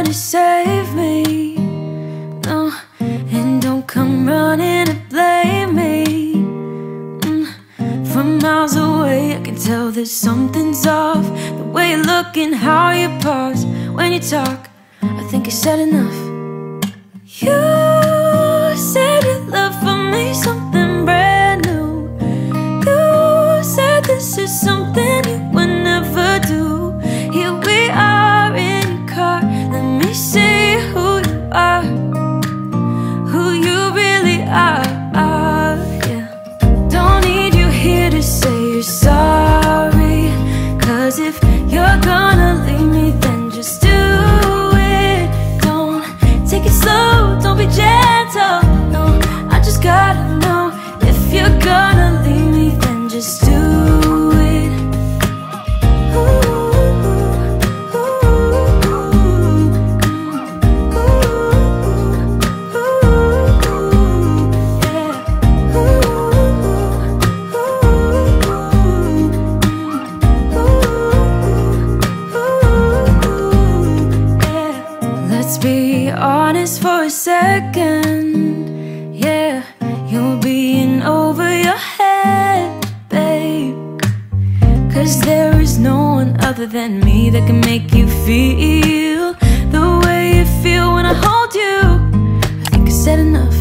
to save me, no. And don't come running to blame me. From miles away I can tell that something's off. The way you look and how you pause when you talk, I think I said enough. You said your love for me something brand new. You said this is something you would never do. Here we are in your car, let me see who you are, who you really are, yeah. Don't need you here to say you're sorry, 'cause if you're gonna leave me, then just do it. Don't take it slow, don't be gentle, no. I just gotta know, if you're gonna leave me, then just do it. Let's be honest for a second, yeah. You're being over your head, babe, 'cause there is no one other than me that can make you feel the way you feel when I hold you. I think I said enough.